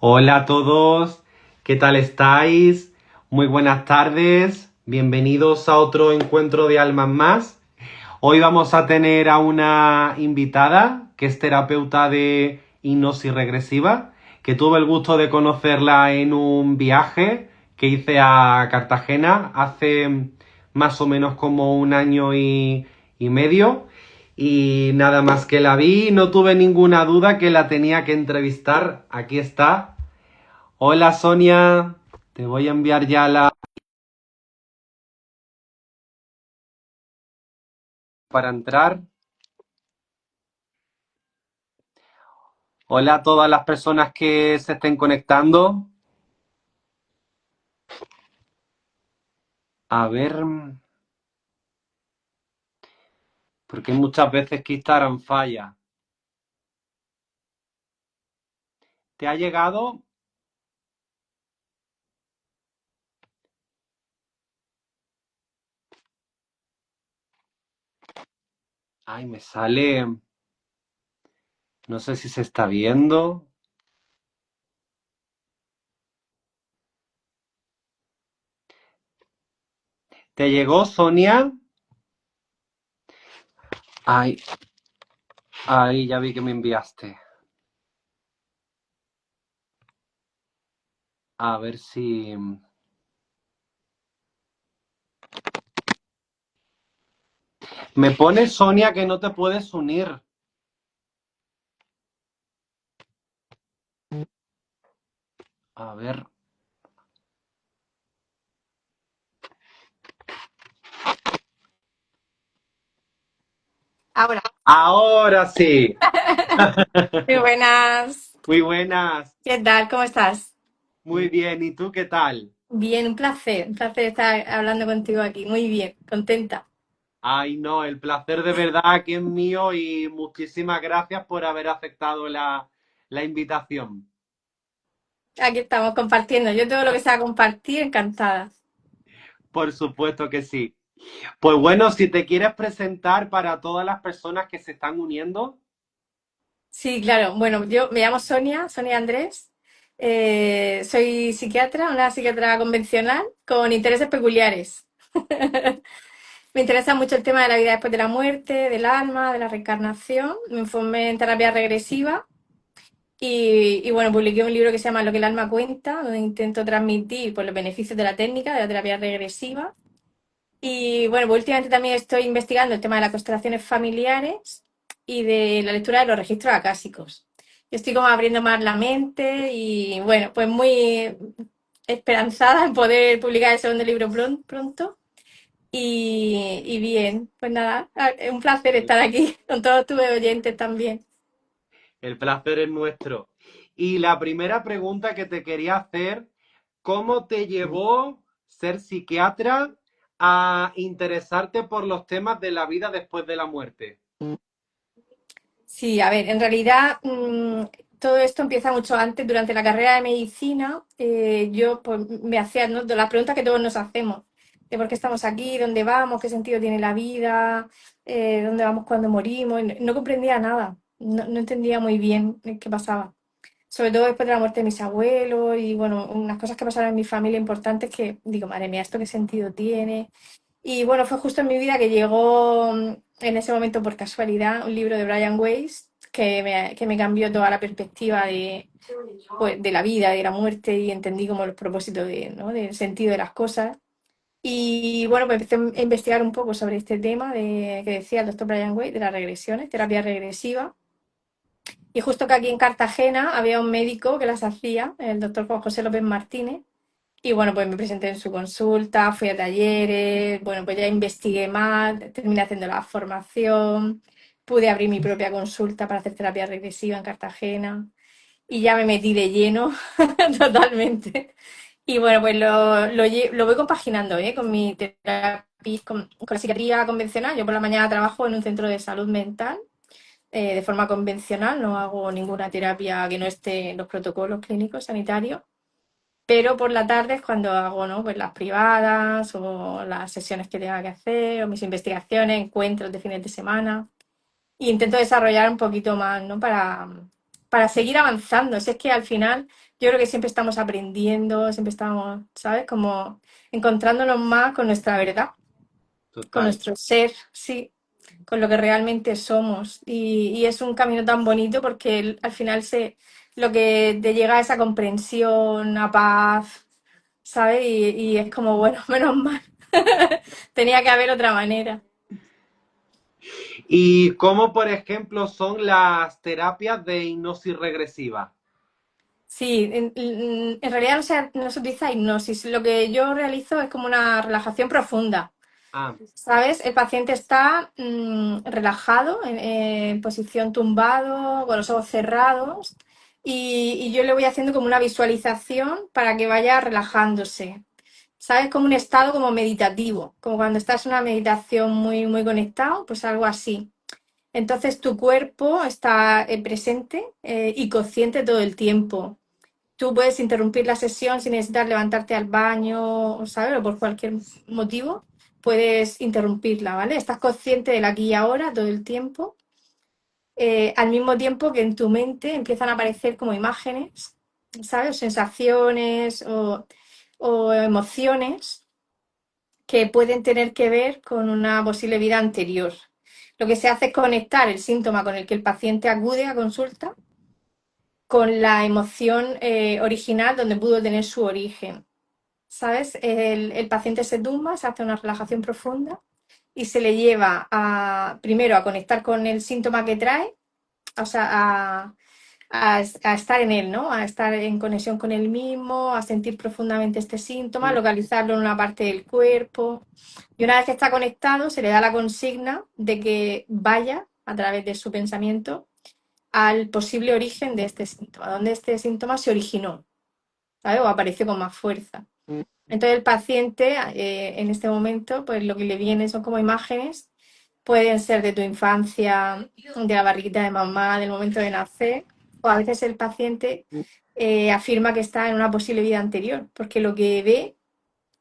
Hola a todos, ¿qué tal estáis? Muy buenas tardes, bienvenidos a otro encuentro de almas más. Hoy vamos a tener a una invitada que es terapeuta de hipnosis regresiva, que tuve el gusto de conocerla en un viaje que hice a Cartagena hace más o menos como un año y medio. Y nada más que la vi, no tuve ninguna duda que la tenía que entrevistar. Aquí está. Hola Sonia, te voy a enviar ya la para entrar. Hola a todas las personas que se estén conectando. A ver, porque muchas veces que Instagram falla. ¿Te ha llegado? Ay, me sale. No sé si se está viendo. ¿Te llegó, Sonia? Ay, ay, ya vi que me enviaste. A ver si. Me pone Sonia que no te puedes unir. A ver. Ahora. Ahora sí. Muy buenas. Muy buenas. ¿Qué tal? ¿Cómo estás? Muy bien. ¿Y tú qué tal? Bien, un placer estar hablando contigo aquí. Muy bien, contenta. Ay, no, el placer de verdad que es mío y muchísimas gracias por haber aceptado la invitación. Aquí estamos compartiendo. Yo todo lo que sea compartir, encantada. Por supuesto que sí. Pues bueno, si te quieres presentar para todas las personas que se están uniendo. Sí, claro. Bueno, yo me llamo Sonia, Sonia Andrés. Soy psiquiatra, una psiquiatra convencional con intereses peculiares. Me interesa mucho el tema de la vida después de la muerte, del alma, de la reencarnación. Me formé en terapia regresiva. Y bueno, publiqué un libro que se llama Lo que el alma cuenta, donde intento transmitir pues, los beneficios de la técnica de la terapia regresiva. Y bueno, pues, últimamente también estoy investigando el tema de las constelaciones familiares y de la lectura de los registros acásicos. Yo estoy como abriendo más la mente y bueno, pues muy esperanzada en poder publicar el segundo libro pronto. Y bien, pues nada, es un placer estar aquí con todos tus oyentes también. El placer es nuestro. Y la primera pregunta que te quería hacer, ¿cómo te llevó ser psiquiatra a interesarte por los temas de la vida después de la muerte? Sí, a ver, en realidad todo esto empieza mucho antes, durante la carrera de medicina, yo pues, me hacía, ¿no?, de las preguntas que todos nos hacemos, de por qué estamos aquí, dónde vamos, qué sentido tiene la vida, dónde vamos cuando morimos, y no comprendía nada, no entendía muy bien qué pasaba, sobre todo después de la muerte de mis abuelos y bueno, unas cosas que pasaron en mi familia importantes que digo, madre mía, ¿esto qué sentido tiene? Y bueno, fue justo en mi vida que llegó en ese momento por casualidad un libro de Brian Weiss que me cambió toda la perspectiva de, pues, de la vida, de la muerte y entendí como los propósitos de, ¿no?, del sentido de las cosas. Y bueno, pues empecé a investigar un poco sobre este tema que decía el doctor Brian Weiss de las regresiones, terapia regresiva. Y justo que aquí en Cartagena había un médico que las hacía, el doctor Juan José López Martínez, y bueno, pues me presenté en su consulta, fui a talleres, bueno, pues ya investigué más, terminé haciendo la formación, pude abrir mi propia consulta para hacer terapia regresiva en Cartagena y ya me metí de lleno totalmente. Y bueno, pues lo voy compaginando, con mi terapia, con la psiquiatría convencional. Yo por la mañana trabajo en un centro de salud mental de forma convencional, no hago ninguna terapia que no esté en los protocolos clínicos sanitarios. Pero por la tarde es cuando hago, ¿no?, pues las privadas o las sesiones que tenga que hacer o mis investigaciones, encuentros de fines de semana. Y intento desarrollar un poquito más, ¿no?, para para seguir avanzando. Si es que al final yo creo que siempre estamos aprendiendo, siempre estamos, ¿sabes? Como encontrándonos más con nuestra verdad, con Total. nuestro ser, sí, con lo que realmente somos. Y es un camino tan bonito porque al final lo que te llega a esa comprensión, a paz, ¿sabes? Y es como, bueno, menos mal. Tenía que haber otra manera. ¿Y cómo, por ejemplo, son las terapias de hipnosis regresiva? Sí, en realidad no se utiliza hipnosis. Lo que yo realizo es como una relajación profunda. Ah, ¿Sabes? El paciente está relajado, en posición tumbado, con los ojos cerrados, y yo le voy haciendo como una visualización para que vaya relajándose. ¿Sabes? Como un estado como meditativo, como cuando estás en una meditación muy, muy conectado, pues algo así. Entonces tu cuerpo está presente y consciente todo el tiempo. Tú puedes interrumpir la sesión sin necesitar levantarte al baño, ¿sabes? O por cualquier motivo, puedes interrumpirla, ¿vale? Estás consciente del aquí y ahora todo el tiempo, al mismo tiempo que en tu mente empiezan a aparecer como imágenes, ¿sabes? Sensaciones o emociones que pueden tener que ver con una posible vida anterior. Lo que se hace es conectar el síntoma con el que el paciente acude a consulta con la emoción original donde pudo tener su origen. ¿Sabes? El paciente se tumba, se hace una relajación profunda y se le lleva primero a conectar con el síntoma que trae, o sea, a estar en él, ¿no? A estar en conexión con él mismo, a sentir profundamente este síntoma, mm, localizarlo en una parte del cuerpo. Y una vez que está conectado, se le da la consigna de que vaya a través de su pensamiento al posible origen de este síntoma, donde este síntoma se originó, ¿sabes? O apareció con más fuerza. mm, Entonces el paciente en este momento, pues lo que le viene son como imágenes, pueden ser de tu infancia, de la barriguita de mamá, del momento de nacer, o a veces el paciente mm. afirma que está en una posible vida anterior, porque lo que ve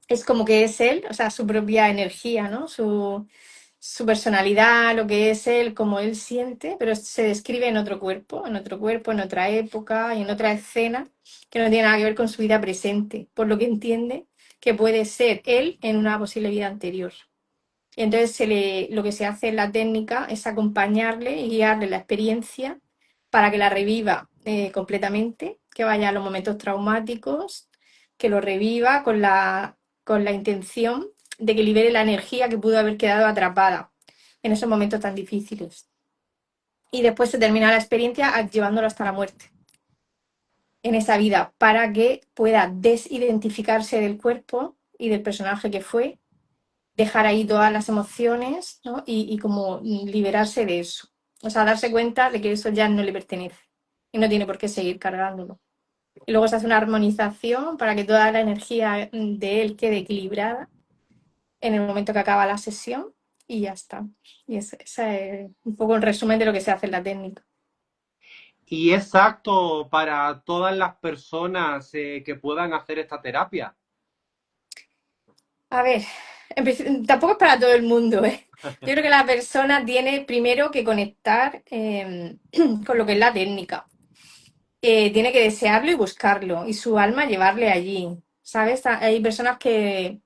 es como que es él, o sea, su propia energía, ¿no? Su personalidad, lo que es él, como él siente, pero se describe en otro cuerpo, en otro cuerpo, en otra época y en otra escena que no tiene nada que ver con su vida presente, por lo que entiende que puede ser él en una posible vida anterior. Y entonces lo que se hace en la técnica es acompañarle y guiarle la experiencia para que la reviva completamente, que vaya a los momentos traumáticos, que lo reviva con la intención de que libere la energía que pudo haber quedado atrapada en esos momentos tan difíciles. Y después se termina la experiencia llevándolo hasta la muerte en esa vida para que pueda desidentificarse del cuerpo y del personaje que fue, dejar ahí todas las emociones, ¿no? Y como liberarse de eso. O sea, darse cuenta de que eso ya no le pertenece y no tiene por qué seguir cargándolo. Y luego se hace una armonización para que toda la energía de él quede equilibrada en el momento que acaba la sesión y ya está. Y ese es un poco el resumen de lo que se hace en la técnica. ¿Y es apto para todas las personas que puedan hacer esta terapia? A ver, tampoco es para todo el mundo, ¿eh? Yo creo que la persona tiene primero que conectar con lo que es la técnica. Tiene que desearlo y buscarlo, y su alma llevarle allí, ¿sabes? Hay personas que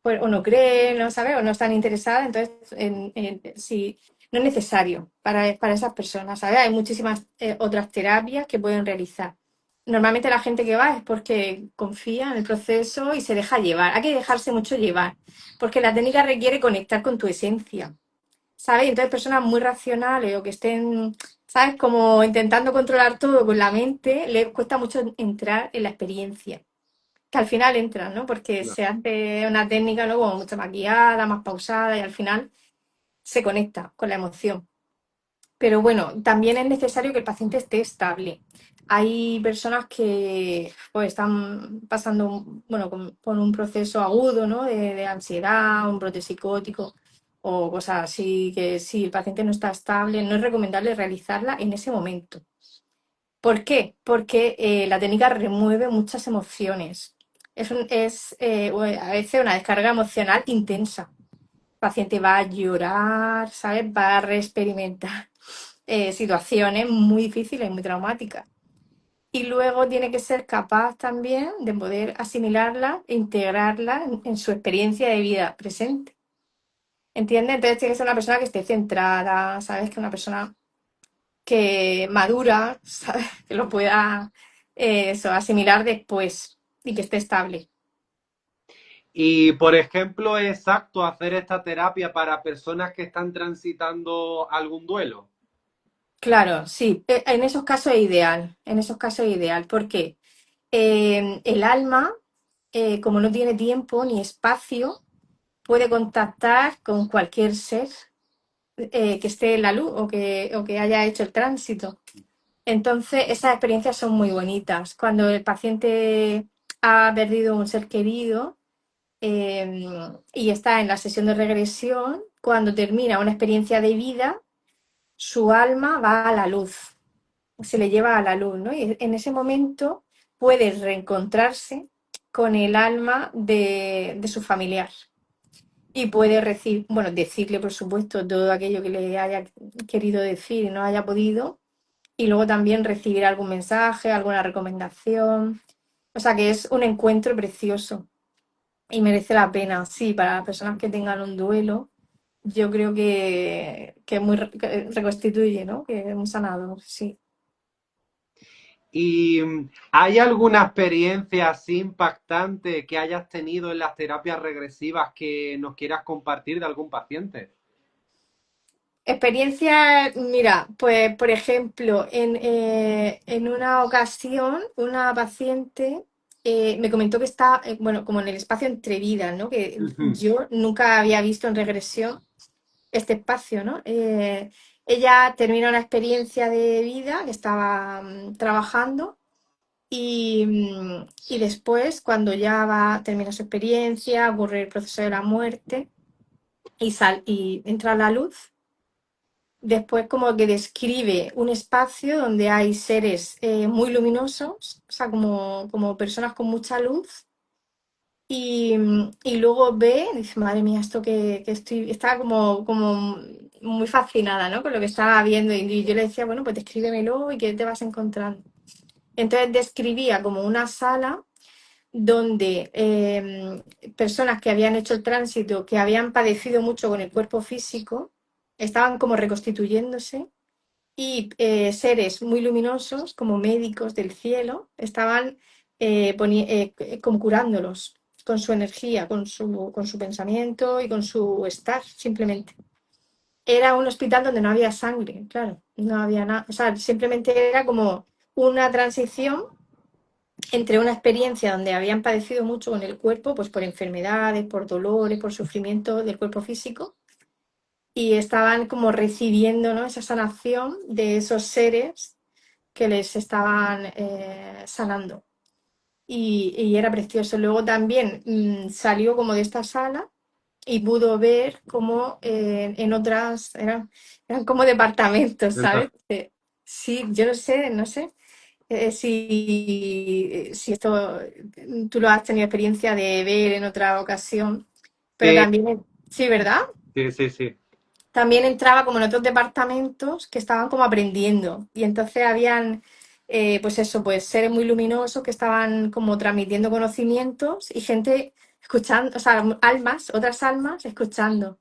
pues, o no creen, ¿no? ¿Sabes? O no están interesadas, entonces sí, no es necesario para esas personas, ¿sabes? Hay muchísimas otras terapias que pueden realizar. Normalmente la gente que va es porque confía en el proceso y se deja llevar. Hay que dejarse mucho llevar, porque la técnica requiere conectar con tu esencia. ¿Sabes? Entonces personas muy racionales o que estén, ¿sabes? Como intentando controlar todo con la mente, les cuesta mucho entrar en la experiencia. Que al final entran, ¿no? Porque No. se hace una técnica luego mucho más guiada, más pausada y al final se conecta con la emoción. Pero bueno, también es necesario que el paciente esté estable. Hay personas que pues, están pasando bueno, por un proceso agudo, ¿no? de ansiedad, un brote psicótico o cosas así, que si el paciente no está estable, no es recomendable realizarla en ese momento. ¿Por qué? Porque la técnica remueve muchas emociones. A veces una descarga emocional intensa. El paciente va a llorar, ¿sabes? Va a reexperimentar situaciones muy difíciles y muy traumáticas. Y luego tiene que ser capaz también de poder asimilarla e integrarla en su experiencia de vida presente. ¿Entiendes? Entonces tiene que ser una persona que esté centrada, ¿sabes? Que una persona que madura, ¿sabes? Que lo pueda eso, asimilar después y que esté estable. Y, por ejemplo, ¿es apto hacer esta terapia para personas que están transitando algún duelo? Claro, sí, en esos casos es ideal, en esos casos es ideal, porque el alma, como no tiene tiempo ni espacio, puede contactar con cualquier ser que esté en la luz o que haya hecho el tránsito. Entonces, esas experiencias son muy bonitas. Cuando el paciente ha perdido un ser querido y está en la sesión de regresión, cuando termina una experiencia de vida, su alma va a la luz, se le lleva a la luz, ¿no? Y en ese momento puede reencontrarse con el alma de su familiar y puede recibir, bueno, decirle, por supuesto, todo aquello que le haya querido decir y no haya podido, y luego también recibir algún mensaje, alguna recomendación. O sea que es un encuentro precioso y merece la pena, sí, para las personas que tengan un duelo. Yo creo que muy que reconstituye, ¿no? Que es un sanador, sí. ¿Y hay alguna experiencia así impactante que hayas tenido en las terapias regresivas que nos quieras compartir de algún paciente? Experiencia, mira, pues por ejemplo, en una ocasión una paciente me comentó que está, bueno, como en el espacio entre vidas, ¿no? Que Ujú. yo nunca había visto en regresión este espacio, ¿no? Ella termina una experiencia de vida que estaba trabajando y después, cuando ya va, termina su experiencia, ocurre el proceso de la muerte y entra la luz. Después como que describe un espacio donde hay seres muy luminosos, o sea, como personas con mucha luz, y luego ve, y dice, madre mía, esto que estoy, estaba como muy fascinada, ¿no? Con lo que estaba viendo, y yo le decía, bueno, pues descríbemelo y qué te vas encontrando. Entonces describía como una sala donde personas que habían hecho el tránsito, que habían padecido mucho con el cuerpo físico, estaban como reconstituyéndose y seres muy luminosos, como médicos del cielo, estaban como curándolos con su energía, con su pensamiento y con su estar, simplemente. Era un hospital donde no había sangre, claro, no había nada, o sea, simplemente era como una transición entre una experiencia donde habían padecido mucho con el cuerpo, pues por enfermedades, por dolores, por sufrimiento del cuerpo físico, y estaban como recibiendo, ¿no? Esa sanación de esos seres que les estaban sanando. Y era precioso. Luego también salió como de esta sala y pudo ver como en otras, eran como departamentos, ¿sabes? Sí, yo no sé si esto tú lo has tenido experiencia de ver en otra ocasión, pero Sí, también, sí, ¿verdad? sí, sí, sí. También entraba como en otros departamentos que estaban como aprendiendo y entonces habían pues eso, pues seres muy luminosos que estaban como transmitiendo conocimientos y gente escuchando, o sea, almas, otras almas escuchando.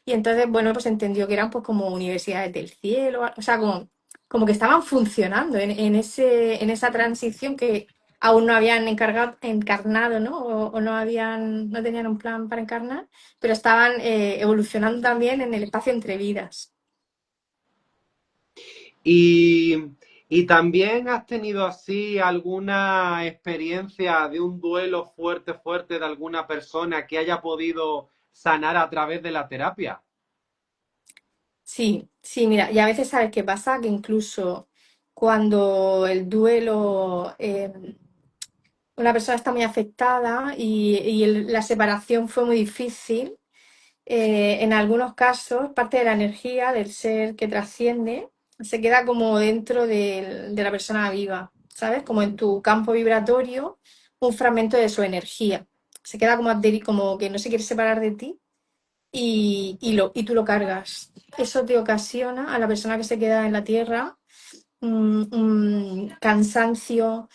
Y entonces, bueno, pues entendió que eran pues como universidades del cielo, o sea, como que estaban funcionando en esa transición que aún no habían encarnado, ¿no? O no tenían un plan para encarnar, pero estaban evolucionando también en el espacio entre vidas. Y, y también has tenido así alguna experiencia de un duelo fuerte, fuerte de alguna persona que haya podido sanar a través de la terapia. Sí, sí, mira, y a veces sabes qué pasa, que incluso cuando el duelo, una persona está muy afectada y la separación fue muy difícil, en algunos casos, parte de la energía del ser que trasciende se queda como dentro de la persona viva, ¿sabes? Como en tu campo vibratorio, un fragmento de su energía. Se queda como que no se quiere separar de ti y tú lo cargas. Eso te ocasiona a la persona que se queda en la tierra un cansancio,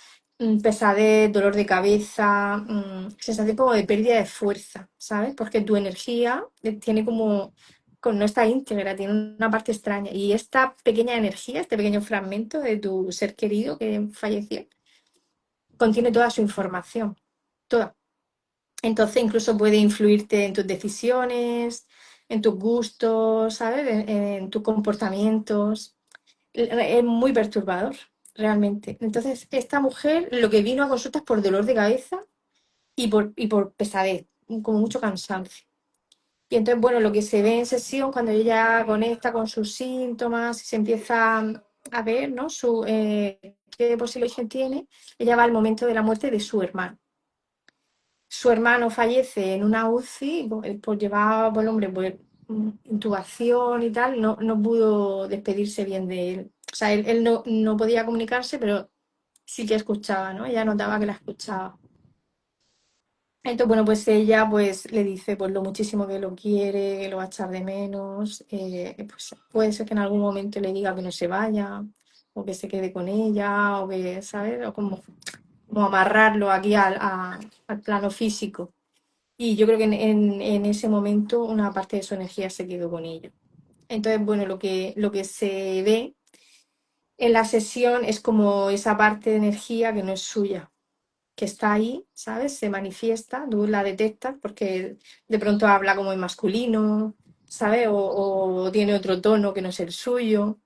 pesadez, dolor de cabeza, sensación como de pérdida de fuerza, ¿sabes? Porque tu energía tiene como, no está íntegra, tiene una parte extraña. Y esta pequeña energía, este pequeño fragmento de tu ser querido que falleció, contiene toda su información, toda. Entonces incluso puede influirte en tus decisiones, en tus gustos, ¿sabes? En tus comportamientos. Es muy perturbador, realmente. Entonces, esta mujer lo que vino a consultas por dolor de cabeza y por pesadez, como mucho cansancio. Y entonces, bueno, lo que se ve en sesión, cuando ella conecta con sus síntomas y se empieza a ver, ¿no? Qué posible origen tiene, ella va al momento de la muerte de su hermano. Su hermano fallece en una UCI, por llevar, por el hombre, pues, intubación y tal, no pudo despedirse bien de él. O sea, él no podía comunicarse, pero sí que escuchaba, ¿no? Ella notaba que la escuchaba. Entonces, bueno, pues ella pues le dice pues lo muchísimo que lo quiere, que lo va a echar de menos, pues puede ser que en algún momento le diga que no se vaya, o que se quede con ella, o que, ¿sabes? O como amarrarlo aquí al plano físico. Y yo creo que en ese momento una parte de su energía se quedó con ella. Entonces, bueno, lo que se ve en la sesión es como esa parte de energía que no es suya, que está ahí, ¿sabes? Se manifiesta, tú la detectas porque de pronto habla como en masculino, ¿sabes? O tiene otro tono que no es el suyo.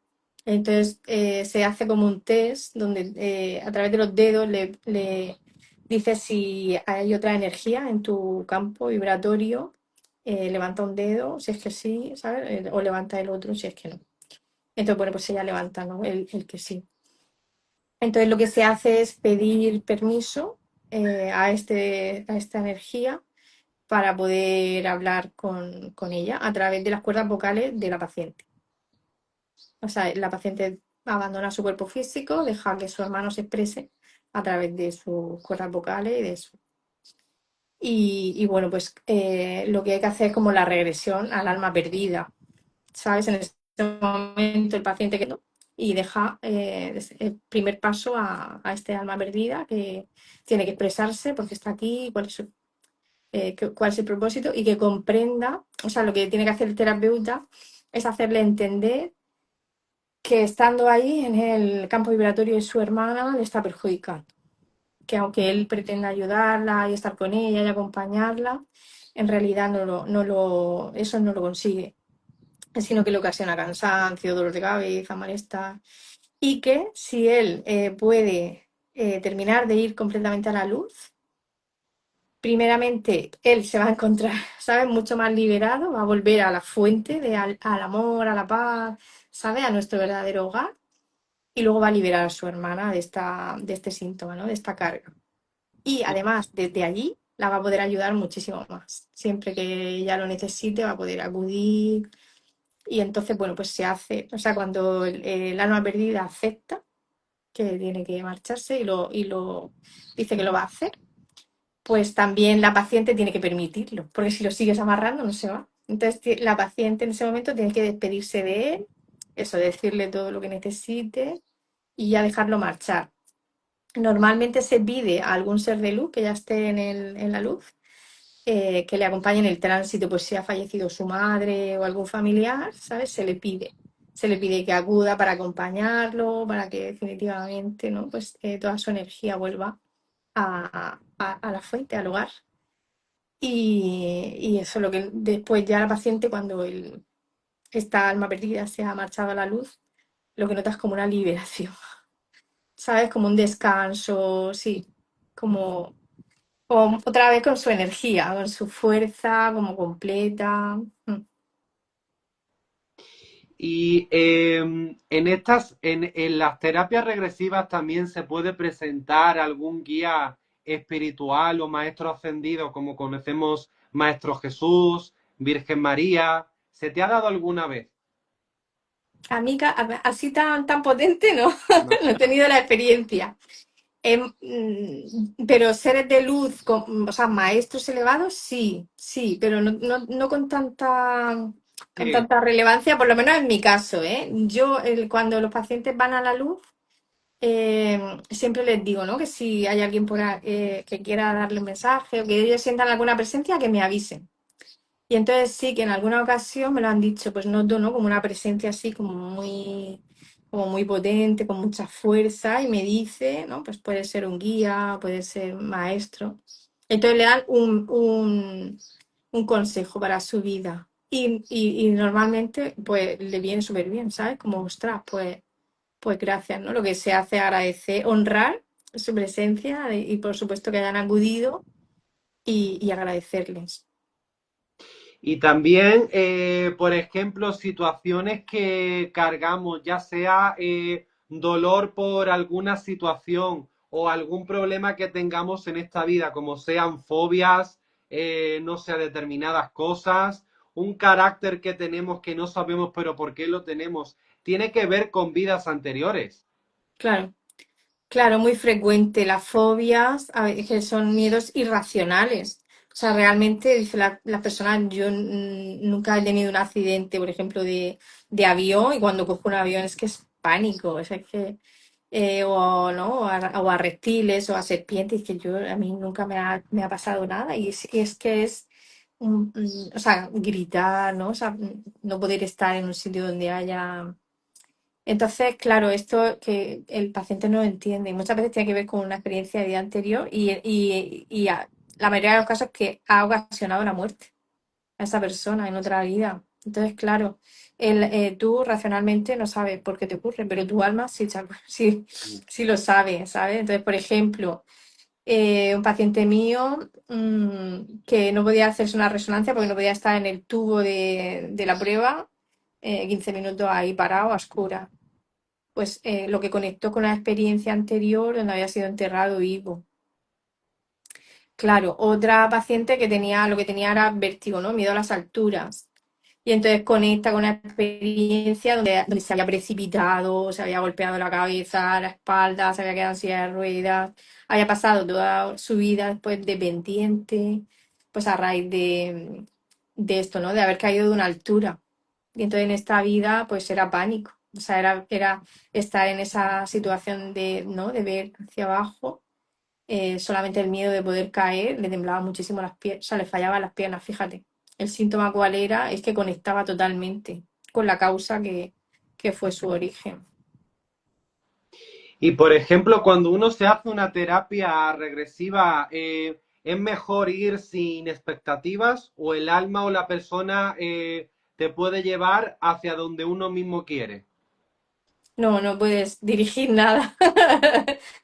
Entonces se hace como un test donde a través de los dedos le dices si hay otra energía en tu campo vibratorio, levanta un dedo si es que sí, ¿sabes? O levanta el otro si es que no. Entonces, bueno, pues ella levanta, ¿no? El que sí. Entonces lo que se hace es pedir permiso a esta energía para poder hablar con ella a través de las cuerdas vocales de la paciente. O sea, la paciente abandona su cuerpo físico, deja que su hermano se exprese a través de sus cuerdas vocales y de eso. Y bueno, pues lo que hay que hacer es como la regresión al alma perdida, ¿sabes? En ese momento el paciente que no y deja el primer paso a este alma perdida que tiene que expresarse porque está aquí, cuál es el propósito y que comprenda, o sea, lo que tiene que hacer el terapeuta es hacerle entender que estando ahí en el campo vibratorio de su hermana le está perjudicando, que aunque él pretenda ayudarla y estar con ella y acompañarla, en realidad eso no lo consigue, sino que le ocasiona cansancio, dolor de cabeza, malestar, y que si él puede terminar de ir completamente a la luz, primeramente él se va a encontrar, ¿sabes?, mucho más liberado, va a volver a la fuente, al amor, a la paz, ¿sabes?, a nuestro verdadero hogar, y luego va a liberar a su hermana de este síntoma, ¿no?, de esta carga. Y además, desde allí la va a poder ayudar muchísimo más. Siempre que ella lo necesite, va a poder acudir. Y entonces, bueno, pues se hace, o sea, cuando el alma perdida acepta que tiene que marcharse y lo dice que lo va a hacer, pues también la paciente tiene que permitirlo, porque si lo sigues amarrando no se va. Entonces la paciente en ese momento tiene que despedirse de él, eso, decirle todo lo que necesite y ya dejarlo marchar. Normalmente se pide a algún ser de luz que ya esté en la luz, que le acompañe en el tránsito, pues si ha fallecido su madre o algún familiar, ¿sabes? Se le pide que acuda para acompañarlo, para que definitivamente, ¿no? Pues toda su energía vuelva a la fuente, al hogar. Y eso lo que después ya la paciente, cuando esta alma perdida se ha marchado a la luz, lo que nota es como una liberación, ¿sabes? Como un descanso, sí, como otra vez con su energía, con su fuerza, como completa. Y en las terapias regresivas también se puede presentar algún guía espiritual o maestro ascendido, como conocemos Maestro Jesús, Virgen María. ¿Se te ha dado alguna vez? A mí así tan potente no, No. no he tenido la experiencia. Pero seres de luz, o sea, maestros elevados, sí, sí, pero no con Sí, tanta relevancia, por lo menos en mi caso, ¿eh? Yo, cuando los pacientes van a la luz, siempre les digo, ¿no? Que si hay alguien por ahí, que quiera darle un mensaje o que ellos sientan alguna presencia, que me avisen. Y entonces sí que en alguna ocasión me lo han dicho, pues noto, ¿no? Como una presencia así como muy potente, con mucha fuerza, y me dice, ¿no? Pues puede ser un guía, puede ser un maestro. Entonces le dan un consejo para su vida. Y normalmente, pues le viene súper bien, ¿sabes? Como, ostras, pues gracias, ¿no? Lo que se hace es agradecer, honrar su presencia y por supuesto que hayan acudido y agradecerles. y también, por ejemplo, situaciones que cargamos, ya sea dolor por alguna situación o algún problema que tengamos en esta vida, como sean fobias, no sé, determinadas cosas, un carácter que tenemos que no sabemos pero por qué lo tenemos, tiene que ver con vidas anteriores. Claro. Claro, muy frecuente. Las fobias a veces son miedos irracionales. O sea, realmente, dice las personas, yo nunca he tenido un accidente, por ejemplo, de avión, y cuando cojo un avión es que es pánico. O sea, es que, o, ¿no? O a reptiles o a serpientes, que yo a mí nunca me ha pasado nada. Y es que es, o sea, gritar, ¿no? O sea, no poder estar en un sitio donde haya. Entonces, claro, esto que el paciente no lo entiende y muchas veces tiene que ver con una experiencia de vida anterior y la mayoría de los casos que ha ocasionado la muerte a esa persona en otra vida. Entonces, claro, tú racionalmente no sabes por qué te ocurre, pero tu alma sí, sí, sí lo sabe, ¿sabes? Entonces, por ejemplo, un paciente mío que no podía hacerse una resonancia porque no podía estar en el tubo de la prueba, 15 minutos ahí parado a oscuras pues lo que conectó con la experiencia anterior donde había sido enterrado vivo. Claro, otra paciente que tenía, lo que tenía era vértigo, ¿no? Miedo a las alturas. Y entonces conecta con una experiencia donde se había precipitado, se había golpeado la cabeza, la espalda, se había quedado en silla de ruedas, había pasado toda su vida después dependiente, pues a raíz de esto, ¿no? De haber caído de una altura. Y entonces en esta vida, pues era pánico. O sea, era estar en esa situación de, ¿no? De ver hacia abajo. Solamente el miedo de poder caer, le temblaban muchísimo las piernas, o sea, le fallaban las piernas, fíjate. El síntoma cuál era, es que conectaba totalmente con la causa que fue su origen. Y por ejemplo, cuando uno se hace una terapia regresiva, ¿es mejor ir sin expectativas o el alma o la persona te puede llevar hacia donde uno mismo quiere? No, no puedes dirigir nada.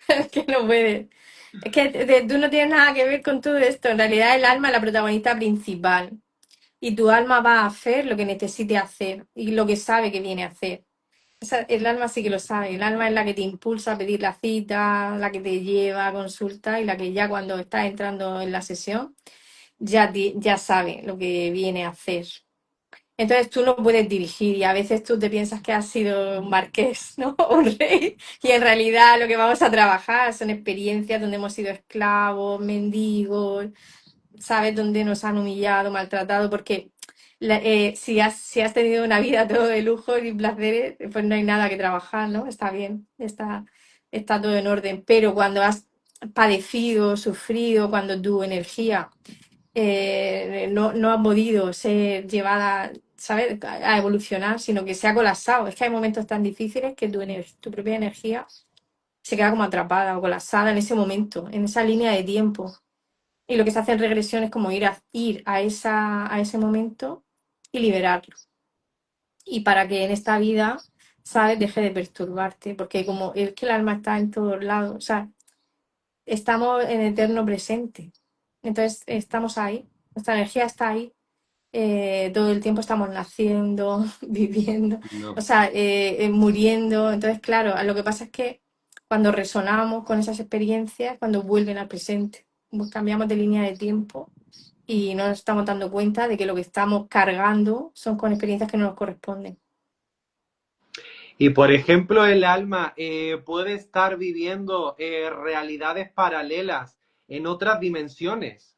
Es que no puedes. Es que tú no tienes nada que ver con todo esto. En realidad el alma es la protagonista principal. Y tu alma va a hacer lo que necesite hacer y lo que sabe que viene a hacer. El alma sí que lo sabe. El alma es la que te impulsa a pedir la cita, la que te lleva a consulta y la que ya cuando estás entrando en la sesión ya sabe lo que viene a hacer. Entonces tú no puedes dirigir y a veces tú te piensas que has sido un marqués, ¿no? O un rey. Y en realidad lo que vamos a trabajar son experiencias donde hemos sido esclavos, mendigos, ¿sabes? Donde nos han humillado, maltratado, porque si has tenido una vida todo de lujo y placeres, pues no hay nada que trabajar, ¿no? Está bien, está todo en orden. Pero cuando has padecido, sufrido, cuando tu energía no ha podido ser llevada, ¿sabes?, a evolucionar, sino que se ha colapsado. Es que hay momentos tan difíciles que tu propia energía se queda como atrapada o colapsada en ese momento, en esa línea de tiempo. Y lo que se hace en regresión es como ir a ese momento y liberarlo. Y para que en esta vida, ¿sabes?, deje de perturbarte, porque como es que el alma está en todos lados, o sea, estamos en eterno presente. Entonces, estamos ahí, nuestra energía está ahí. Todo el tiempo estamos naciendo, viviendo, o No. sea, muriendo. Entonces, claro, lo que pasa es que cuando resonamos con esas experiencias, cuando vuelven al presente, pues cambiamos de línea de tiempo y no nos estamos dando cuenta de que lo que estamos cargando son con experiencias que no nos corresponden. Y por ejemplo, el alma puede estar viviendo realidades paralelas en otras dimensiones.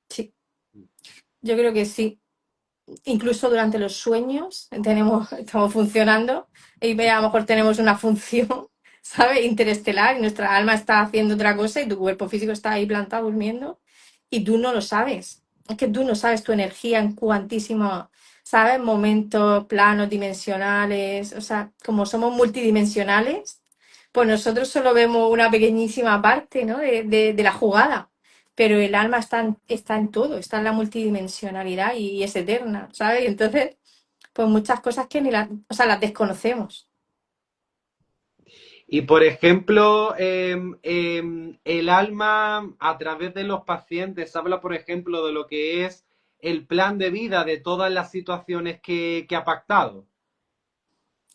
Sí, yo creo que sí. Incluso durante los sueños estamos funcionando y a lo mejor tenemos una función, ¿sabes? Interestelar y nuestra alma está haciendo otra cosa y tu cuerpo físico está ahí plantado durmiendo y tú no lo sabes. Es que tú no sabes tu energía en cuantísimos, ¿sabes? Momentos, planos dimensionales. O sea, como somos multidimensionales, pues nosotros solo vemos una pequeñísima parte, ¿no? de la jugada, pero el alma está en todo, está en la multidimensionalidad y es eterna, ¿sabes? Y entonces, pues muchas cosas que ni las, o sea, las desconocemos. Y por ejemplo, el alma a través de los pacientes habla, por ejemplo, de lo que es el plan de vida de todas las situaciones que ha pactado.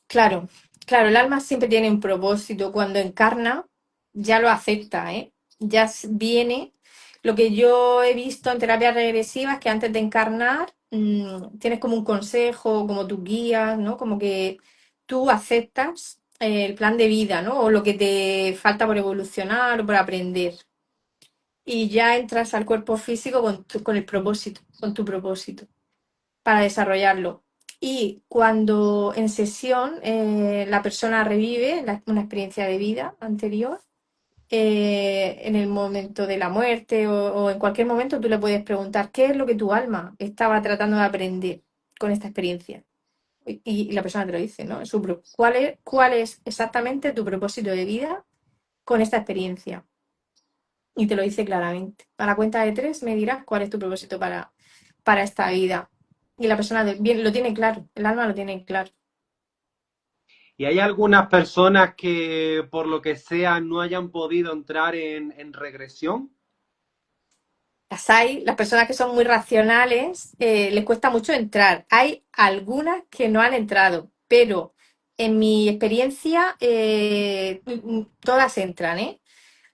Claro, claro, el alma siempre tiene un propósito. Cuando encarna, ya lo acepta, ¿eh? Viene. Lo que yo he visto en terapias regresivas es que antes de encarnar, tienes como un consejo, como tus guías, ¿no? Como que tú aceptas el plan de vida, ¿no? O lo que te falta por evolucionar o por aprender. Y ya entras al cuerpo físico con el propósito, con tu propósito para desarrollarlo. Y cuando en sesión la persona revive una experiencia de vida anterior, en el momento de la muerte o en cualquier momento tú le puedes preguntar qué es lo que tu alma estaba tratando de aprender con esta experiencia. Y la persona te lo dice, ¿no? ¿Cuál es exactamente tu propósito de vida con esta experiencia? Y te lo dice claramente. A la cuenta de tres me dirás cuál es tu propósito para esta vida. Y la persona bien, lo tiene claro, el alma lo tiene claro. Y hay algunas personas que, por lo que sea, no hayan podido entrar en regresión. Las personas que son muy racionales, les cuesta mucho entrar. Hay algunas que no han entrado, pero en mi experiencia todas entran, ¿eh?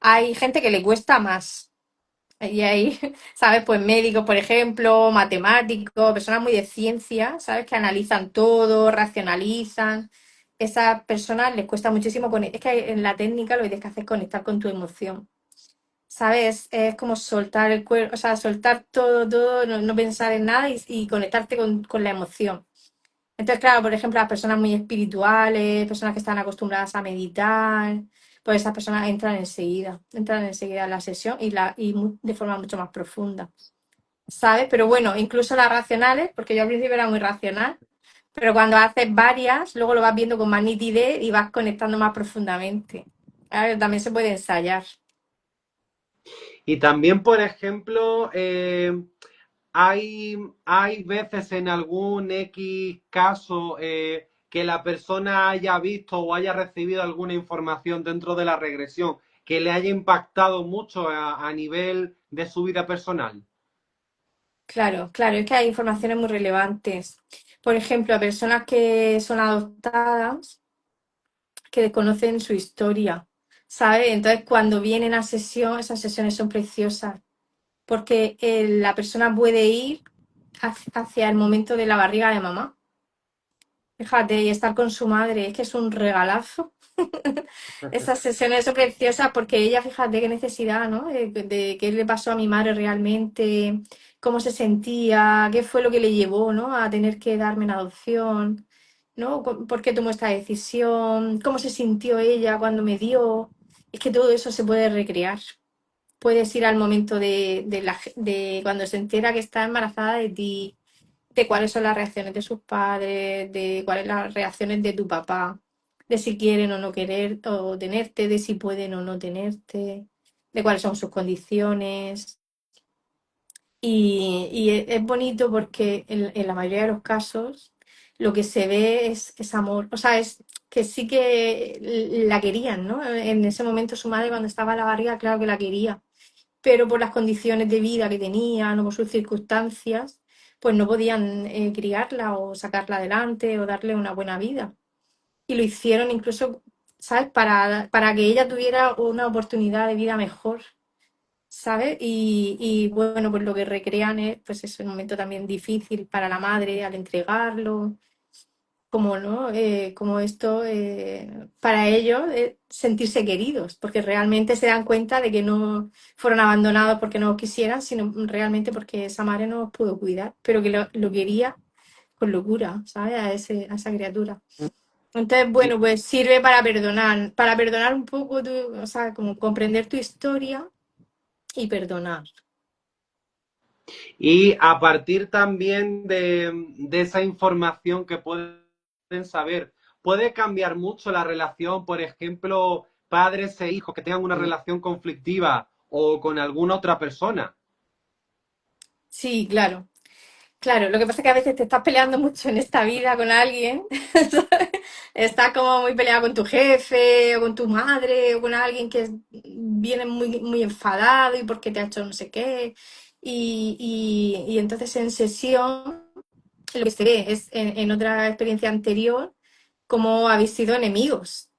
Hay gente que le cuesta más. Y hay, ¿sabes? Pues médicos, por ejemplo, matemáticos, personas muy de ciencia, ¿sabes? Que analizan todo, racionalizan. Esas personas les cuesta muchísimo conectar. Es que en la técnica lo que tienes que hacer es conectar con tu emoción, ¿sabes? Es como soltar el cuerpo, o sea, soltar todo, no pensar en nada y conectarte con la emoción. Entonces, claro, por ejemplo, las personas muy espirituales, personas que están acostumbradas a meditar, pues esas personas entran enseguida en la sesión de forma mucho más profunda, ¿sabes? Pero bueno, incluso las racionales, porque yo al principio era muy racional, pero cuando haces varias, luego lo vas viendo con más nitidez y vas conectando más profundamente. A ver, también se puede ensayar. Y también, por ejemplo, hay veces en algún X caso que la persona haya visto o haya recibido alguna información dentro de la regresión que le haya impactado mucho a nivel de su vida personal. Claro, claro, es que hay informaciones muy relevantes. Por ejemplo, a personas que son adoptadas, que desconocen su historia, ¿sabes? Entonces, cuando vienen a sesión, esas sesiones son preciosas, porque la persona puede ir hacia el momento de la barriga de mamá. Fíjate, y estar con su madre, es que es un regalazo. Esas sesiones son preciosas porque ella, fíjate qué necesidad, ¿no? De qué le pasó a mi madre realmente, cómo se sentía, qué fue lo que le llevó, ¿no? A tener que darme en adopción, ¿no? ¿Por qué tomó esta decisión? ¿Cómo se sintió ella cuando me dio? Es que todo eso se puede recrear. Puedes ir al momento de cuando se entera que está embarazada de ti, de cuáles son las reacciones de sus padres, de cuáles son las reacciones de tu papá, de si quieren o no querer o tenerte, de si pueden o no tenerte, de cuáles son sus condiciones. Es bonito porque en la mayoría de los casos lo que se ve es amor, o sea, es que sí que la querían, ¿no? En ese momento su madre cuando estaba en la barriga, claro que la quería, pero por las condiciones de vida que tenían o por sus circunstancias, pues no podían criarla o sacarla adelante o darle una buena vida. Y lo hicieron incluso, ¿sabes? Para que ella tuviera una oportunidad de vida mejor, ¿sabes? Y bueno, pues lo que recrean es, pues es un momento también difícil para la madre al entregarlo. como, ¿no? Como esto, para ellos, sentirse queridos, porque realmente se dan cuenta de que no fueron abandonados porque no los quisieran, sino realmente porque esa madre no los pudo cuidar, pero que lo quería con locura, ¿sabes? A esa criatura. Entonces, Y, bueno, pues sirve para perdonar un poco, o sea, como comprender tu historia y perdonar. y a partir también de esa información que pueden saber, puede cambiar mucho la relación, por ejemplo, padres e hijos que tengan una relación conflictiva o con alguna otra persona. Sí, claro. Claro, lo que pasa es que a veces te estás peleando mucho en esta vida con alguien, ¿sabes? Estás como muy peleado con tu jefe o con tu madre o con alguien que viene muy, muy enfadado y porque te ha hecho no sé qué. Y entonces en sesión lo que se ve es en otra experiencia anterior como habéis sido enemigos.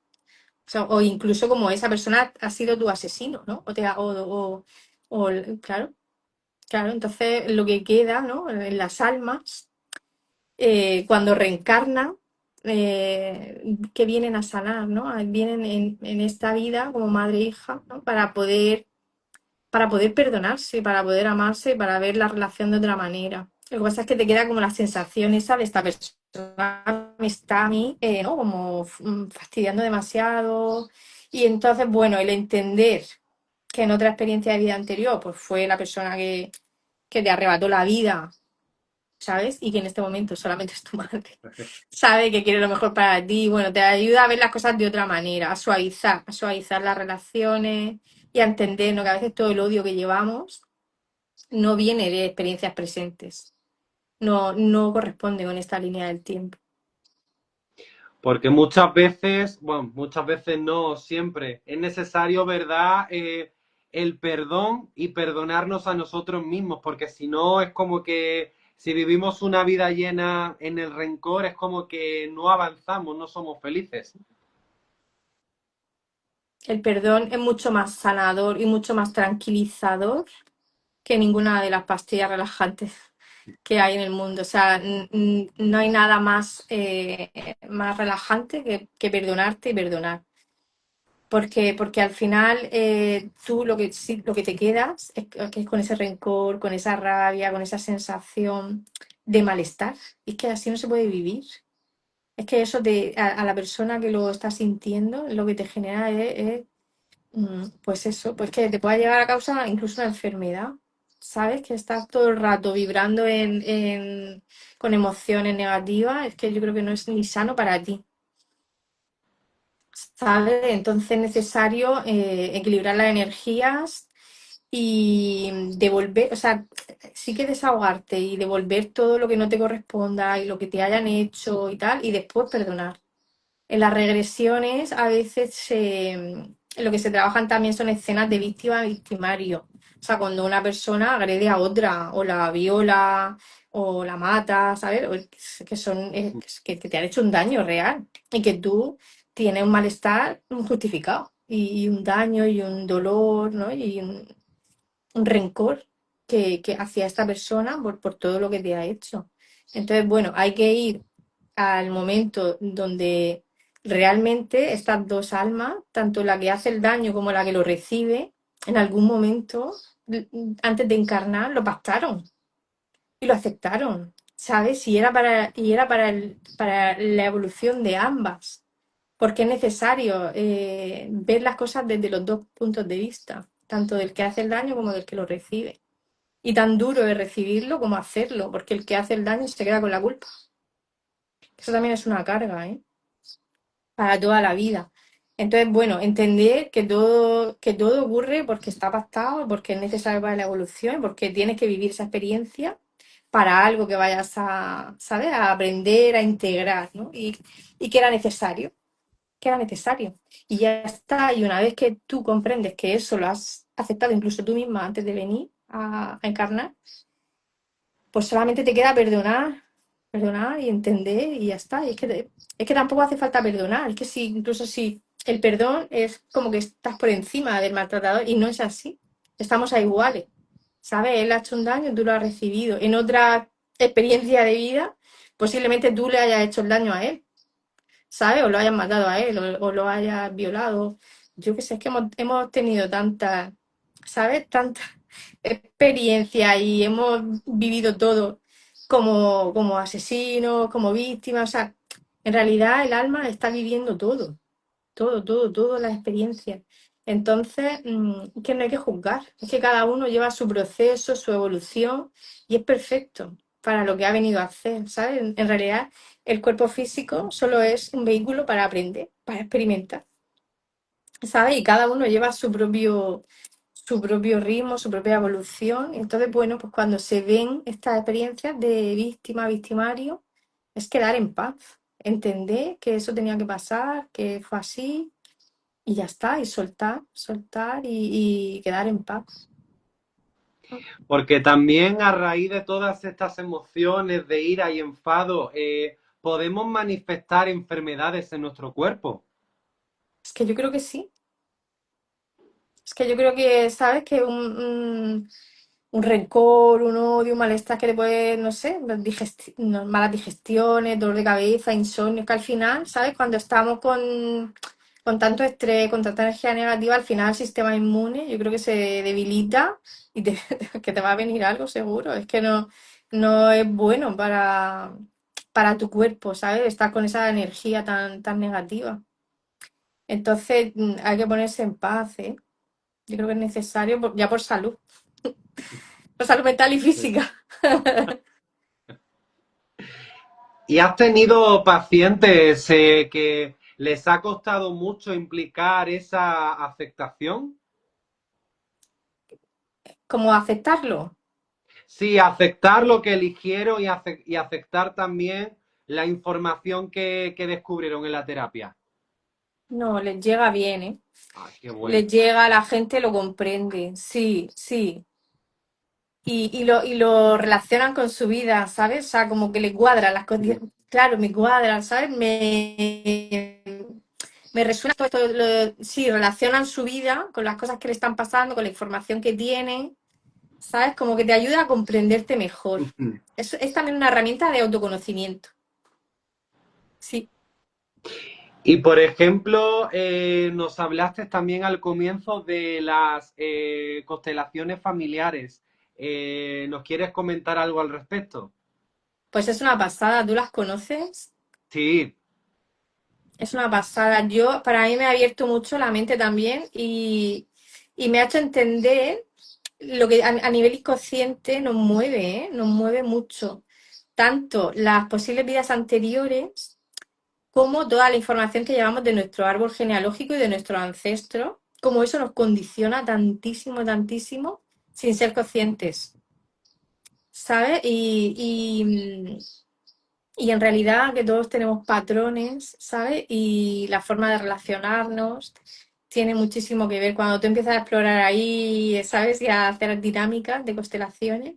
O sea, o incluso como esa persona ha sido tu asesino, ¿no? Claro, claro, entonces lo que queda, ¿no? En las almas cuando reencarnan, que vienen a sanar, ¿no? Vienen en esta vida como madre e hija, ¿no? Para poder perdonarse, para poder amarse, para ver la relación de otra manera. Lo que pasa es que te queda como la sensación esa de esta persona me está a mí, ¿no? Como fastidiando demasiado. Y entonces, bueno, el entender que en otra experiencia de vida anterior, pues fue la persona que te arrebató la vida, ¿sabes? Y que en este momento solamente es tu madre. Sabe que quiere lo mejor para ti, bueno, te ayuda a ver las cosas de otra manera, a suavizar las relaciones y a entender, ¿no? Que a veces todo el odio que llevamos no viene de experiencias presentes, no corresponde con esta línea del tiempo. Porque muchas veces, bueno, muchas veces no, siempre, es necesario, ¿verdad? El perdón y perdonarnos a nosotros mismos, porque si no es como que si vivimos una vida llena en el rencor, es como que no avanzamos, no somos felices. El perdón es mucho más sanador y mucho más tranquilizador que ninguna de las pastillas relajantes que hay en el mundo. O sea, no hay nada más, más relajante que perdonarte y perdonar. Porque al final tú lo que, sí, lo que te quedas que es con ese rencor, con esa rabia, con esa sensación de malestar. Y es que así no se puede vivir. Es que eso a la persona que lo está sintiendo, lo que te genera pues eso, pues que te pueda llegar a causar incluso una enfermedad. ¿Sabes? Que estás todo el rato vibrando con emociones negativas. Es que yo creo que no es ni sano para ti. ¿Sabes? Entonces es necesario equilibrar las energías y devolver, o sea, sí que desahogarte y devolver todo lo que no te corresponda y lo que te hayan hecho y tal, y después perdonar. En las regresiones a veces lo que se trabajan también son escenas de víctima a victimario. O sea, cuando una persona agrede a otra, o la viola, o la mata, ¿sabes? Que son, que te han hecho un daño real y que tú tienes un malestar justificado y un daño y un dolor, ¿no? Y un rencor que hacia esta persona por todo lo que te ha hecho. Entonces, bueno, hay que ir al momento donde realmente estas dos almas, tanto la que hace el daño como la que lo recibe, en algún momento, antes de encarnar, lo pactaron y lo aceptaron, ¿sabes? Para la evolución de ambas, porque es necesario ver las cosas desde los dos puntos de vista, tanto del que hace el daño como del que lo recibe. Y tan duro es recibirlo como hacerlo, porque el que hace el daño se queda con la culpa. Eso también es una carga, ¿eh? Para toda la vida. Entonces, bueno, entender que todo ocurre porque está pactado, porque es necesario para la evolución, porque tienes que vivir esa experiencia para algo que vayas a, ¿sabes? A aprender, a integrar, ¿no? Y que era necesario. Y ya está. Y una vez que tú comprendes que eso lo has aceptado incluso tú misma antes de venir a encarnar, pues solamente te queda perdonar y entender y ya está. Y es que tampoco hace falta perdonar, es que si, incluso si el perdón es como que estás por encima del maltratador y no es así, estamos a iguales, ¿sabes? Él ha hecho un daño, tú lo has recibido. En otra experiencia de vida, posiblemente tú le hayas hecho el daño a él ¿sabes? O lo hayan matado a él, o lo hayan violado. Yo qué sé, es que hemos tenido tantas, ¿sabes? Tantas experiencias y hemos vivido todo como asesinos, como víctimas. O sea, en realidad el alma está viviendo todo, todas las experiencias. Entonces, que no hay que juzgar, es que cada uno lleva su proceso, su evolución y es perfecto para lo que ha venido a hacer, ¿sabes? En realidad, el cuerpo físico solo es un vehículo para aprender, para experimentar, ¿sabes? Y cada uno lleva su propio ritmo, su propia evolución. Entonces, bueno, pues cuando se ven estas experiencias de víctima, victimario, es quedar en paz, entender que eso tenía que pasar, que fue así y ya está, y soltar y quedar en paz. Porque también a raíz de todas estas emociones de ira y enfado, podemos manifestar enfermedades en nuestro cuerpo. Es que yo creo que sí. Es que yo creo que, ¿sabes? Que un rencor, un odio, un malestar que te puede, no sé, malas digestiones, dolor de cabeza, insomnio, que al final, ¿sabes? Cuando estamos con tanto estrés, con tanta energía negativa, al final el sistema inmune yo creo que se debilita y que te va a venir algo seguro. Es que no es bueno para tu cuerpo, ¿sabes? Estar con esa energía tan negativa. Entonces, hay que ponerse en paz, ¿eh? Yo creo que es necesario ya por salud mental y física. ¿Y has tenido pacientes que les ha costado mucho implicar esa aceptación? Como aceptarlo. Sí, aceptar lo que eligieron y aceptar también la información que descubrieron en la terapia. No, les llega bien, ¿eh? Ah, qué bueno. Les llega, la gente lo comprende, sí, sí. Y lo relacionan con su vida, ¿sabes? O sea, como que le cuadran las cosas. Claro, me cuadran, ¿sabes? Me resuena todo esto. Sí, relacionan su vida con las cosas que le están pasando, con la información que tienen, ¿sabes? Como que te ayuda a comprenderte mejor. Es también una herramienta de autoconocimiento. Sí. Y por ejemplo, nos hablaste también al comienzo de las constelaciones familiares. ¿Nos quieres comentar algo al respecto? Pues es una pasada, ¿tú las conoces? Sí. Es una pasada. Para mí me ha abierto mucho la mente también y me ha hecho entender lo que a nivel inconsciente nos mueve, ¿eh? Nos mueve mucho. Tanto las posibles vidas anteriores como toda la información que llevamos de nuestro árbol genealógico y de nuestros ancestros, como eso nos condiciona tantísimo, tantísimo, sin ser conscientes, ¿sabes? Y en realidad que todos tenemos patrones, ¿sabes? Y la forma de relacionarnos tiene muchísimo que ver. Cuando tú empiezas a explorar ahí, ¿sabes? Y a hacer dinámicas de constelaciones,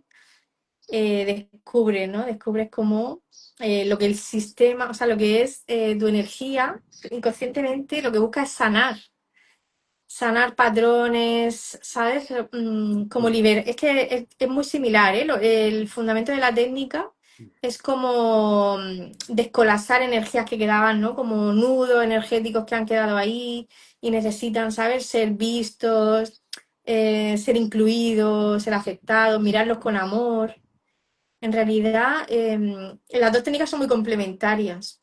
descubres, ¿no? Descubres cómo lo que el sistema, o sea, lo que es tu energía, inconscientemente lo que busca es sanar patrones, ¿sabes? Como es que es muy similar, ¿eh? El fundamento de la técnica es como descolasar energías que quedaban, ¿no? Como nudos energéticos que han quedado ahí y necesitan, ¿sabes? Ser vistos, ser incluidos, ser aceptados, mirarlos con amor. En realidad, las dos técnicas son muy complementarias.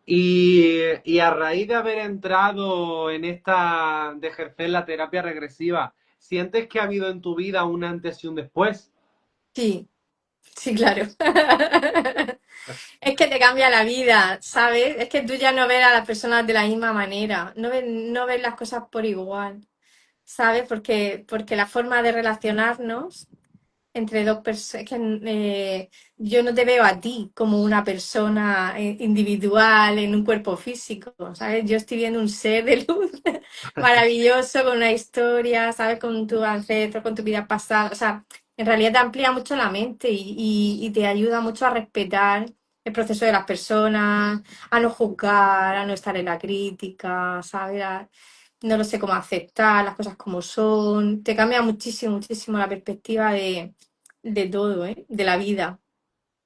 Y a raíz de haber entrado en esta, de ejercer la terapia regresiva, ¿sientes que ha habido en tu vida un antes y un después? Sí, sí, claro. Es que te cambia la vida, ¿sabes? Es que tú ya no ves a las personas de la misma manera, no ves las cosas por igual, ¿sabes? Porque la forma de relacionarnos entre dos personas, es que yo no te veo a ti como una persona individual en un cuerpo físico, ¿sabes? Yo estoy viendo un ser de luz maravilloso con una historia, ¿sabes? Con tu ancestro, con tu vida pasada, o sea, en realidad te amplía mucho la mente y te ayuda mucho a respetar el proceso de las personas, a no juzgar, a no estar en la crítica, ¿sabes? No lo sé cómo aceptar las cosas como son. Te cambia muchísimo, muchísimo la perspectiva de todo, ¿eh? De la vida.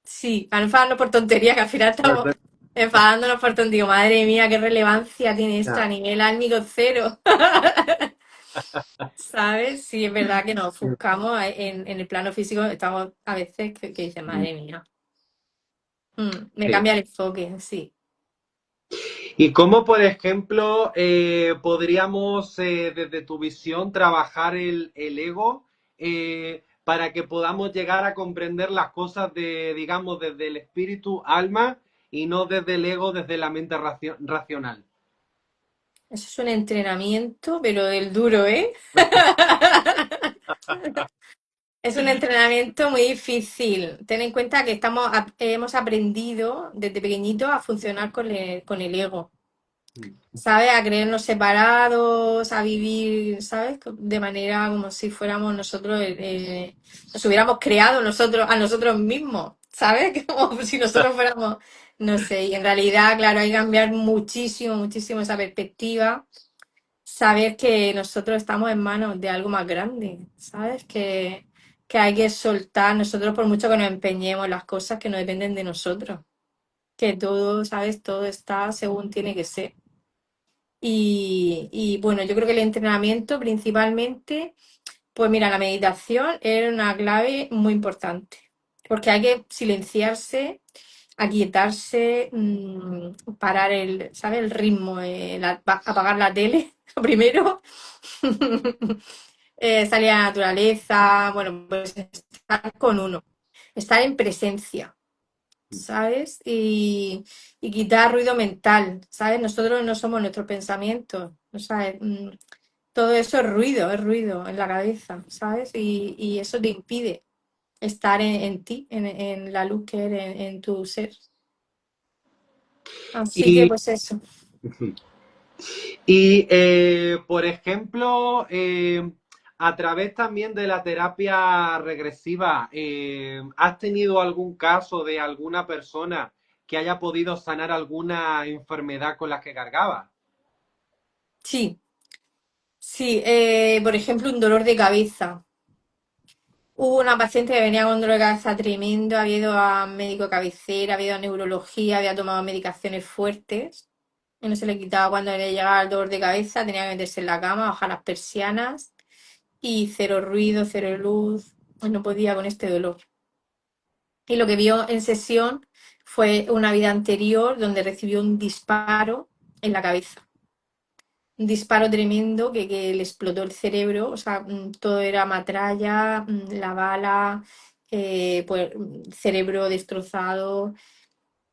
Sí, para no enfadarnos por tonterías, que al final estamos enfadándonos por tonterías. Digo, madre mía, qué relevancia tiene esto a Ya. nivel álmico cero. ¿Sabes? Sí, es verdad que nos ofuscamos en el plano físico, estamos a veces que dices, madre mía, me Sí. cambia el enfoque, sí. ¿Y cómo, por ejemplo, podríamos, desde tu visión, trabajar el ego para que podamos llegar a comprender las cosas de, digamos, desde el espíritu, alma, y no desde el ego, desde la mente racional? Eso es un entrenamiento, pero del duro, ¿eh? Es un entrenamiento muy difícil. Ten en cuenta que hemos aprendido desde pequeñitos a funcionar con el ego. ¿Sabes? A creernos separados, a vivir, ¿sabes? De manera como si fuéramos nosotros, nos hubiéramos creado nosotros a nosotros mismos, ¿sabes? Como si nosotros fuéramos, no sé, y en realidad, claro, hay que cambiar muchísimo, muchísimo esa perspectiva, saber que nosotros estamos en manos de algo más grande, ¿sabes? Que hay que soltar nosotros por mucho que nos empeñemos en las cosas que no dependen de nosotros, que todo, ¿sabes? Todo está según tiene que ser. Y bueno, yo creo que el entrenamiento principalmente, pues mira, la meditación era una clave muy importante, porque hay que silenciarse, aquietarse, parar ¿sabes? El ritmo, apagar la tele, lo primero, salir a la naturaleza, bueno, pues estar con uno, estar en presencia. ¿Sabes? Y quitar ruido mental, ¿sabes? Nosotros no somos nuestros pensamientos, ¿sabes? Todo eso es ruido en la cabeza, ¿sabes? Y eso te impide estar en ti, en la luz que eres, en tu ser. Así que Y, pues eso. y por ejemplo, a través también de la terapia regresiva, ¿has tenido algún caso de alguna persona que haya podido sanar alguna enfermedad con la que cargaba? Sí, sí, por ejemplo, un dolor de cabeza. Hubo una paciente que venía con un dolor de cabeza tremendo, había ido a médico de cabecera, había ido a neurología, había tomado medicaciones fuertes y no se le quitaba cuando le llegaba el dolor de cabeza, tenía que meterse en la cama, bajar las persianas y cero ruido, cero luz, y no podía con este dolor. Y lo que vio en sesión fue una vida anterior donde recibió un disparo en la cabeza. Un disparo tremendo que le explotó el cerebro, o sea, todo era metralla, la bala, pues cerebro destrozado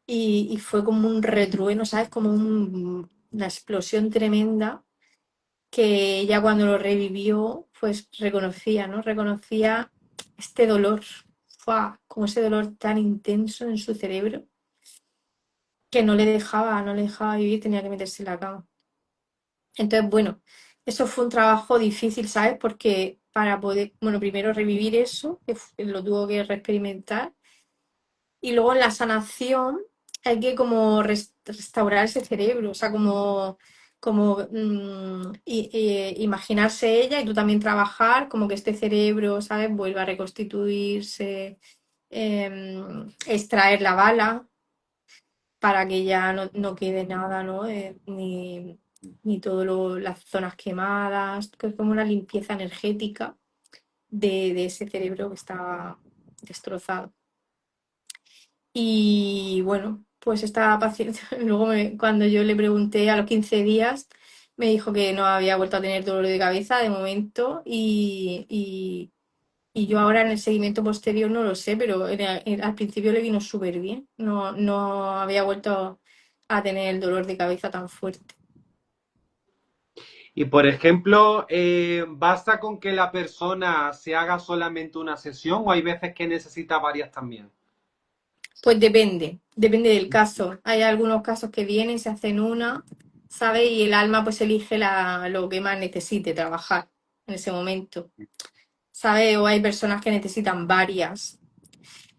y fue como un retrueno, ¿sabes? Como una explosión tremenda que ella cuando lo revivió, pues reconocía, ¿no? Reconocía este dolor, ¡fua! Como ese dolor tan intenso en su cerebro que no le dejaba vivir, tenía que meterse en la cama. Entonces, bueno, eso fue un trabajo difícil, ¿sabes? Porque para poder, bueno, primero revivir eso, lo tuvo que reexperimentar, y luego en la sanación hay que como restaurar ese cerebro, o sea, como imaginarse ella y tú también trabajar, como que este cerebro, ¿sabes? Vuelva a reconstituirse, extraer la bala para que ya no quede nada, ¿no? Ni todas las zonas quemadas, que es como una limpieza energética de ese cerebro que estaba destrozado. Y bueno, pues estaba paciente. Luego, cuando yo le pregunté a los 15 días, me dijo que no había vuelto a tener dolor de cabeza de momento. Y yo ahora en el seguimiento posterior no lo sé, pero al principio le vino súper bien. No había vuelto a tener el dolor de cabeza tan fuerte. Y por ejemplo, ¿basta con que la persona se haga solamente una sesión o hay veces que necesita varias también? Pues depende del caso. Hay algunos casos que vienen, se hacen una, ¿sabes? Y el alma pues elige lo que más necesite trabajar en ese momento, ¿sabes? O hay personas que necesitan varias.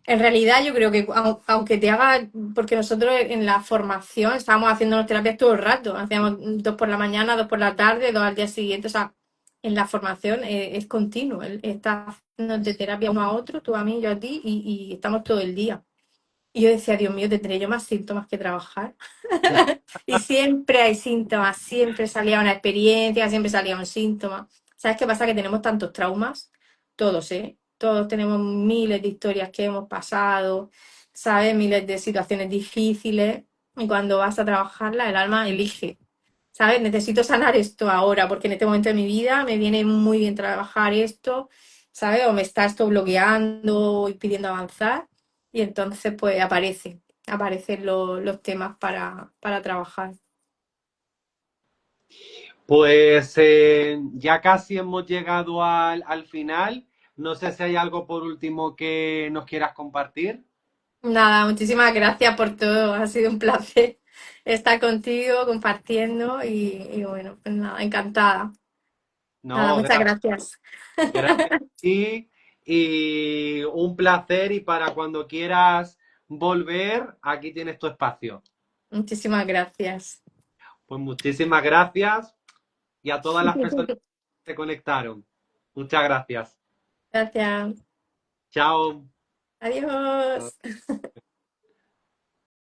En realidad yo creo que aunque te haga, porque nosotros en la formación estábamos haciendo terapias todo el rato, hacíamos 2 por la mañana, 2 por la tarde, 2 al día siguiente, o sea, en la formación es continuo, estás haciendo de terapia uno a otro, tú a mí, yo a ti, y estamos todo el día. Y yo decía, Dios mío, ¿tendré yo más síntomas que trabajar? Y siempre hay síntomas, siempre salía una experiencia, siempre salía un síntoma. ¿Sabes qué pasa? Que tenemos tantos traumas, todos, ¿eh? Todos tenemos miles de historias que hemos pasado, ¿sabes? Miles de situaciones difíciles. Y cuando vas a trabajarla, el alma elige, ¿sabes? Necesito sanar esto ahora, porque en este momento de mi vida me viene muy bien trabajar esto, ¿sabes? O me está esto bloqueando y pidiendo avanzar. Y entonces, pues aparecen los temas para trabajar. Pues ya casi hemos llegado al final. No sé si hay algo por último que nos quieras compartir. Nada, muchísimas gracias por todo. Ha sido un placer estar contigo, compartiendo y bueno, pues nada, encantada. Nada, No, muchas gracias. gracias a ti y un placer y para cuando quieras volver, aquí tienes tu espacio. Muchísimas gracias. Pues muchísimas gracias y a todas las personas que se conectaron. Muchas gracias. Gracias. Chao. Adiós.